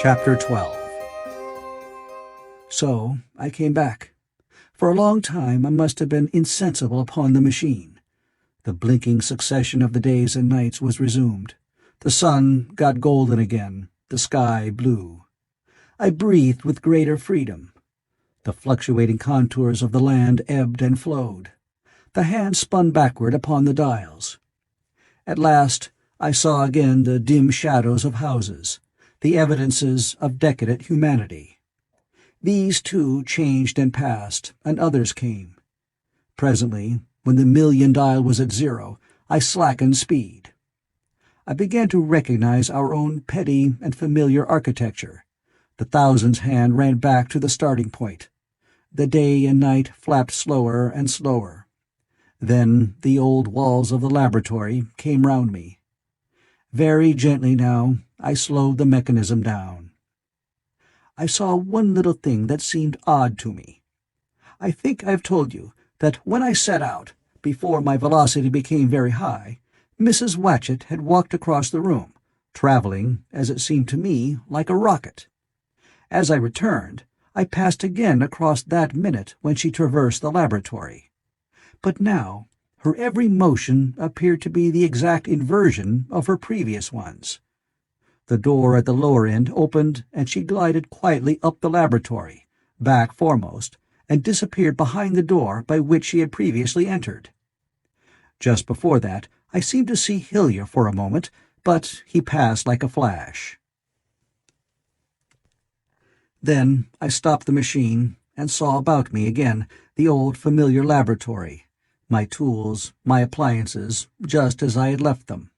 Chapter 12. So I came back. For a long time I must have been insensible upon the machine. The blinking succession of the days and nights was resumed. The sun got golden again, the sky blue. I breathed with greater freedom. The fluctuating contours of the land ebbed and flowed. The hand spun backward upon the dials. At last I saw again the dim shadows of houses, the evidences of decadent humanity. These too changed and passed, and others came. Presently, when the million dial was at zero, I slackened speed. I began to recognize our own petty and familiar architecture. The thousands hand ran back to the starting point. The day and night flapped slower and slower. Then the old walls of the laboratory came round me. Very gently now I slowed the mechanism down. I saw one little thing that seemed odd to me. I think I have told you that when I set out, before my velocity became very high, Mrs. Watchett had walked across the room, traveling, as it seemed to me, like a rocket. As I returned, I passed again across that minute when she traversed the laboratory. But now her every motion appeared to be the exact inversion of her previous ones. The door at the lower end opened, and she glided quietly up the laboratory, back foremost, and disappeared behind the door by which she had previously entered. Just before that, I seemed to see Hillier for a moment, but he passed like a flash. Then I stopped the machine and saw about me again the old familiar laboratory, my tools, my appliances, just as I had left them.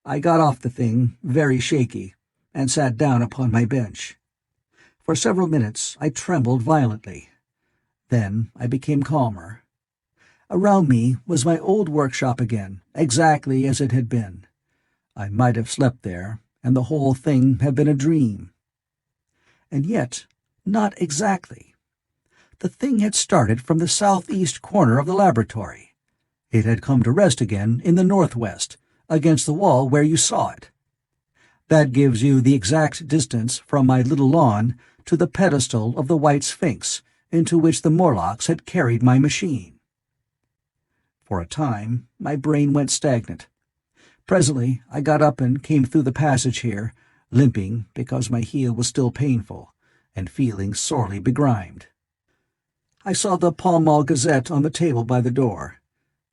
I got off the thing, very shaky, and sat down upon my bench. For several minutes I trembled violently. Then I became calmer. Around me was my old workshop again, exactly as it had been. I might have slept there, and the whole thing have been a dream. And yet, not exactly. The thing had started from the southeast corner of the laboratory. It had come to rest again in the northwest, against the wall where you saw it. That gives you the exact distance from my little lawn to the pedestal of the White Sphinx into which the Morlocks had carried my machine. For a time, my brain went stagnant. Presently, I got up and came through the passage here, limping because my heel was still painful, and feeling sorely begrimed. I saw the Pall Mall Gazette on the table by the door.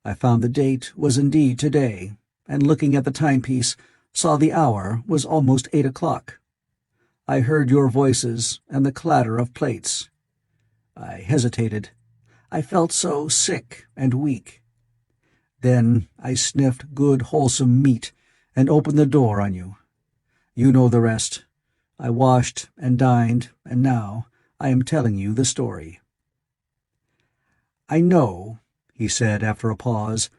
I found the date was indeed today, and looking at the timepiece, saw the hour was almost 8 o'clock. I heard your voices and the clatter of plates. I hesitated. I felt so sick and weak. Then I sniffed good wholesome meat and opened the door on you. You know the rest. I washed and dined, and now I am telling you the story. I know, he said after a pause,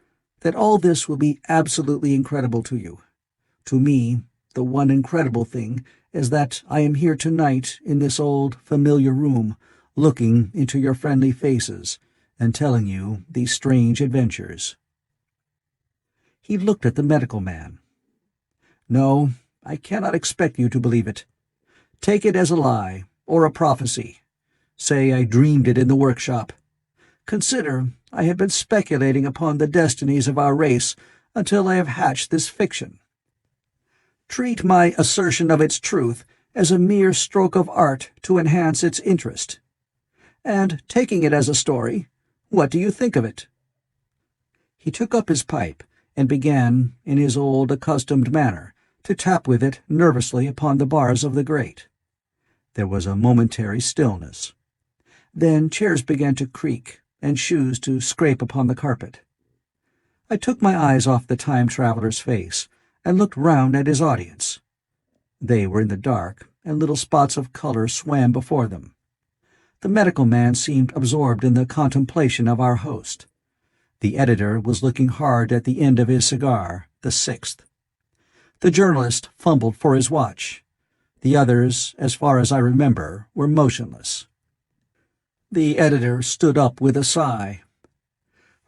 that all this will be absolutely incredible to you. To me, the one incredible thing is that I am here tonight in this old, familiar room, looking into your friendly faces and telling you these strange adventures. He looked at the medical man. No, I cannot expect you to believe it. Take it as a lie, or a prophecy. Say I dreamed it in the workshop. Consider I have been speculating upon the destinies of our race until I have hatched this fiction. Treat my assertion of its truth as a mere stroke of art to enhance its interest. And, taking it as a story, what do you think of it? He took up his pipe and began, in his old accustomed manner, to tap with it nervously upon the bars of the grate. There was a momentary stillness. Then chairs began to creak, and shoes to scrape upon the carpet. I took my eyes off the time-traveler's face and looked round at his audience. They were in the dark, and little spots of color swam before them. The medical man seemed absorbed in the contemplation of our host. The editor was looking hard at the end of his cigar, the sixth. The journalist fumbled for his watch. The others, as far as I remember, were motionless. The editor stood up with a sigh.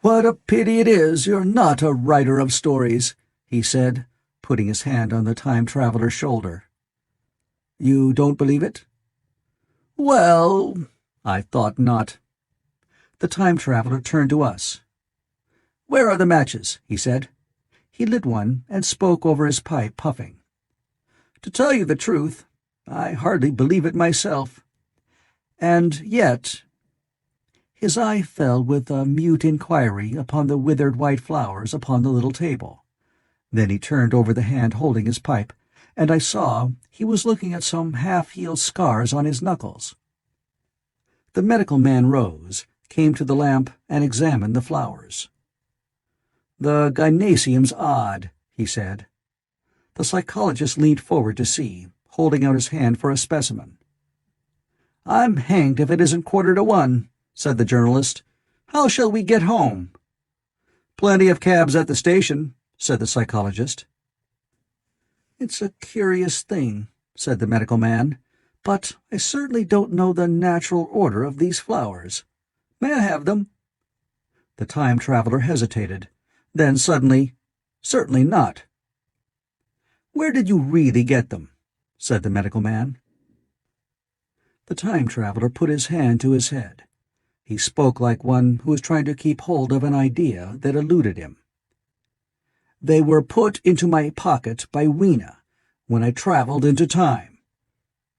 "What a pity it is you're not a writer of stories," he said, putting his hand on the time-traveler's shoulder. You don't believe it? Well, I thought not. The time-traveler turned to us. Where are the matches? He said. He lit one and spoke over his pipe, puffing. To tell you the truth, I hardly believe it myself. And yet— His eye fell with a mute inquiry upon the withered white flowers upon the little table. Then he turned over the hand holding his pipe, and I saw he was looking at some half-healed scars on his knuckles. The medical man rose, came to the lamp, and examined the flowers. The gynaeceum's odd, he said. The psychologist leaned forward to see, holding out his hand for a specimen. I'm hanged if it isn't 1:45, said the journalist. How shall we get home? Plenty of cabs at the station, said the psychologist. It's a curious thing, said the medical man, but I certainly don't know the natural order of these flowers. May I have them? The time-traveler hesitated. Then suddenly, certainly not. Where did you really get them? Said the medical man. The time-traveler put his hand to his head. He spoke like one who was trying to keep hold of an idea that eluded him. They were put into my pocket by Weena when I traveled into time.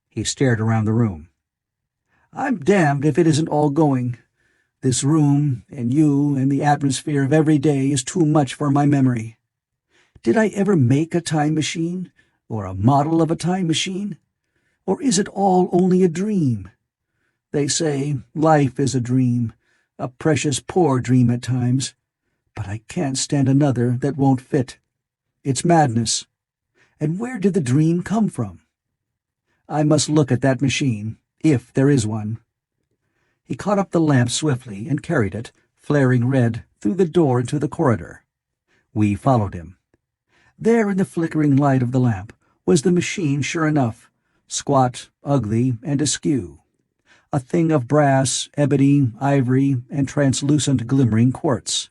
He stared around the room. I'm damned if it isn't all going. This room, and you, and the atmosphere of every day is too much for my memory. Did I ever make a time machine, or a model of a time machine? Or is it all only a dream? They say life is a dream, a precious poor dream at times, but I can't stand another that won't fit. It's madness. And where did the dream come from? I must look at that machine, if there is one. He caught up the lamp swiftly and carried it, flaring red, through the door into the corridor. We followed him. There in the flickering light of the lamp was the machine sure enough, squat, ugly, and askew. A thing of brass, ebony, ivory, and translucent glimmering quartz.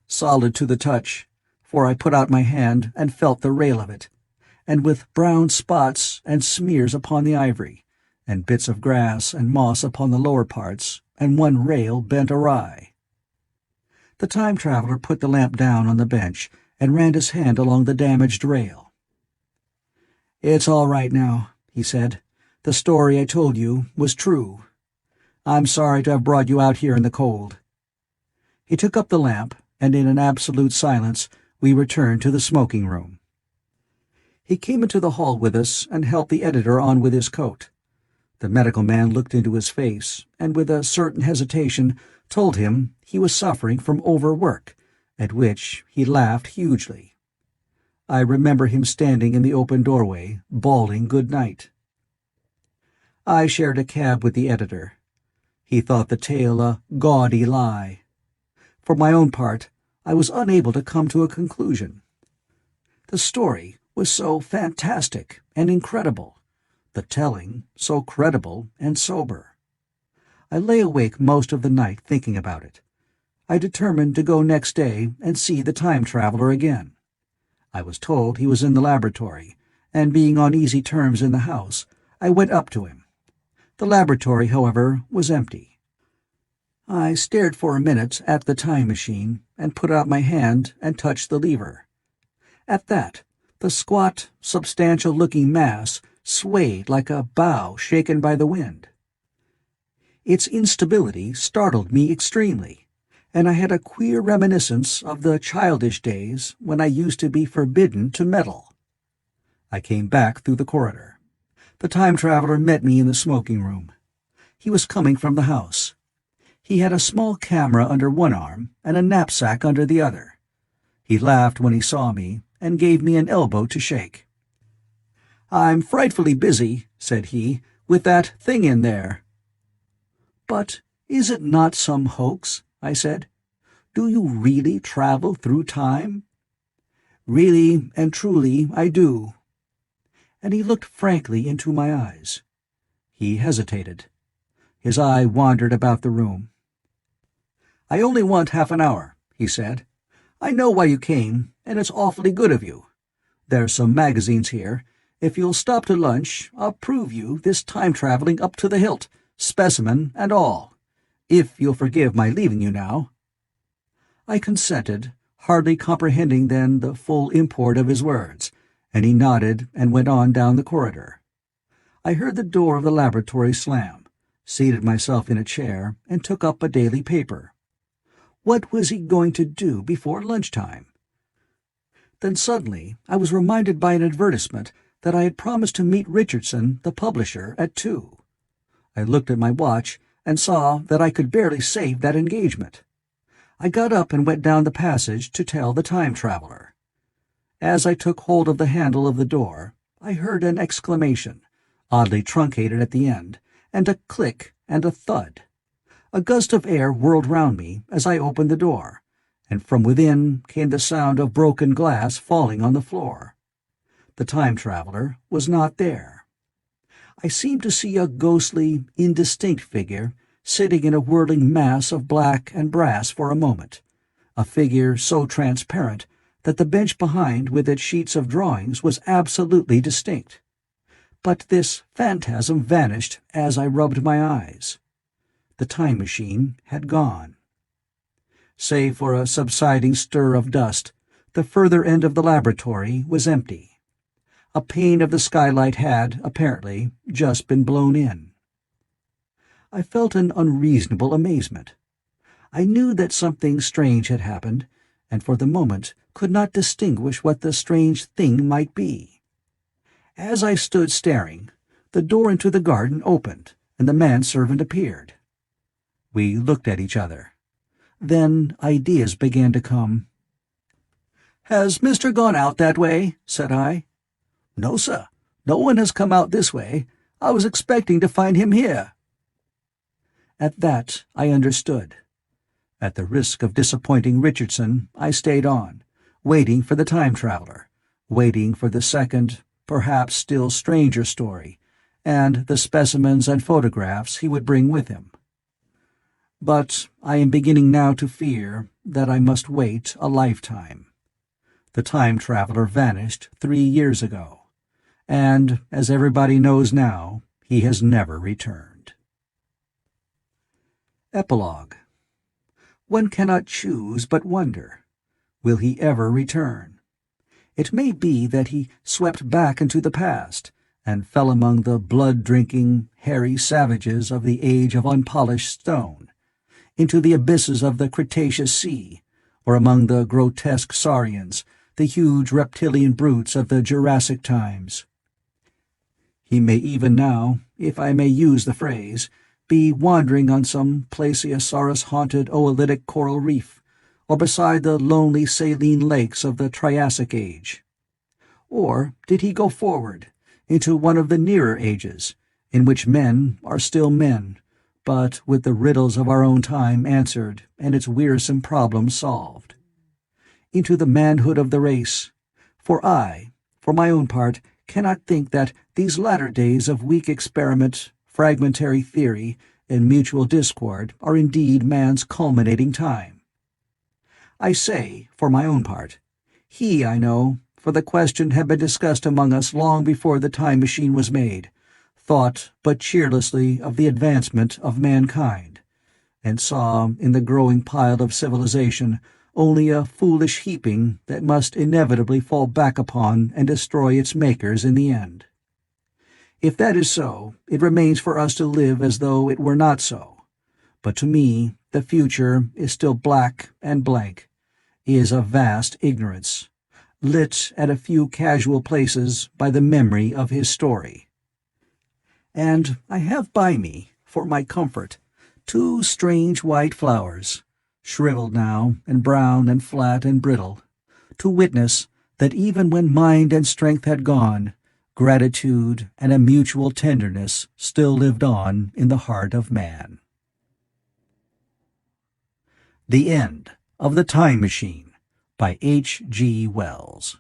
Solid to the touch, for I put out my hand and felt the rail of it, and with brown spots and smears upon the ivory, and bits of grass and moss upon the lower parts, and one rail bent awry. The time-traveler put the lamp down on the bench and ran his hand along the damaged rail. It's all right now, he said. The story I told you was true. I'm sorry to have brought you out here in the cold. He took up the lamp, and in an absolute silence we returned to the smoking room. He came into the hall with us and helped the editor on with his coat. The medical man looked into his face, and with a certain hesitation told him he was suffering from overwork, at which he laughed hugely. I remember him standing in the open doorway, bawling good night. I shared a cab with the editor. He thought the tale a gaudy lie. For my own part, I was unable to come to a conclusion. The story was so fantastic and incredible, the telling so credible and sober. I lay awake most of the night thinking about it. I determined to go next day and see the time-traveler again. I was told he was in the laboratory, and being on easy terms in the house, I went up to him. The laboratory, however, was empty. I stared for a minute at the time machine and put out my hand and touched the lever. At that, the squat, substantial-looking mass swayed like a bough shaken by the wind. Its instability startled me extremely, and I had a queer reminiscence of the childish days when I used to be forbidden to meddle. I came back through the corridor. The time-traveler met me in the smoking room. He was coming from the house. He had a small camera under one arm and a knapsack under the other. He laughed when he saw me and gave me an elbow to shake. "I'm frightfully busy," said he, "with that thing in there." "But is it not some hoax?" I said. "Do you really travel through time?" "Really and truly I do." And he looked frankly into my eyes. He hesitated. His eye wandered about the room. "I only want half an hour," he said. "I know why you came, and it's awfully good of you. There's some magazines here, If you'll stop to lunch, I'll prove you this time-traveling up to the hilt, specimen and all. If you'll forgive my leaving you now." I consented, hardly comprehending then the full import of his words, and he nodded and went on down the corridor. I heard the door of the laboratory slam, seated myself in a chair, and took up a daily paper. What was he going to do before lunchtime? Then suddenly I was reminded by an advertisement that I had promised to meet Richardson, the publisher, at 2. I looked at my watch and saw that I could barely save that engagement. I got up and went down the passage to tell the time-traveler. As I took hold of the handle of the door, I heard an exclamation, oddly truncated at the end, and a click and a thud. A gust of air whirled round me as I opened the door, and from within came the sound of broken glass falling on the floor. The time-traveler was not there. I seemed to see a ghostly, indistinct figure sitting in a whirling mass of black and brass for a moment, a figure so transparent that the bench behind with its sheets of drawings was absolutely distinct. But this phantasm vanished as I rubbed my eyes. The time machine had gone. Save for a subsiding stir of dust, the further end of the laboratory was empty. A pane of the skylight had, apparently, just been blown in. I felt an unreasonable amazement. I knew that something strange had happened, and for the moment could not distinguish what the strange thing might be. As I stood staring, the door into the garden opened, and the manservant appeared. We looked at each other. Then ideas began to come. "Has Mr. gone out that way?" said I. "No, sir. No one has come out this way. I was expecting to find him here." At that I understood. At the risk of disappointing Richardson, I stayed on, waiting for the time-traveler, waiting for the second, perhaps still stranger story, and the specimens and photographs he would bring with him. But I am beginning now to fear that I must wait a lifetime. The time-traveler vanished 3 years ago, and, as everybody knows now, he has never returned. Epilogue. One cannot choose but wonder. Will he ever return? It may be that he swept back into the past and fell among the blood-drinking, hairy savages of the age of unpolished stone, into the abysses of the Cretaceous Sea, or among the grotesque saurians, the huge reptilian brutes of the Jurassic times. He may even now, if I may use the phrase, be wandering on some plesiosaurus-haunted oolitic coral reef, or beside the lonely saline lakes of the Triassic Age. Or did he go forward, into one of the nearer ages, in which men are still men, but with the riddles of our own time answered and its wearisome problems solved? Into the manhood of the race, for I, for my own part, cannot think that these latter days of weak experiment, fragmentary theory, and mutual discord are indeed man's culminating time. I say, for my own part, he, I know, for the question had been discussed among us long before the time machine was made, thought but cheerlessly of the advancement of mankind, and saw in the growing pile of civilization only a foolish heaping that must inevitably fall back upon and destroy its makers in the end. If that is so, it remains for us to live as though it were not so. But to me, the future is still black and blank, is a vast ignorance, lit at a few casual places by the memory of his story. And I have by me, for my comfort, 2 strange white flowers, shriveled now and brown and flat and brittle, to witness that even when mind and strength had gone, gratitude and a mutual tenderness still lived on in the heart of man. The End of the Time Machine by H. G. Wells.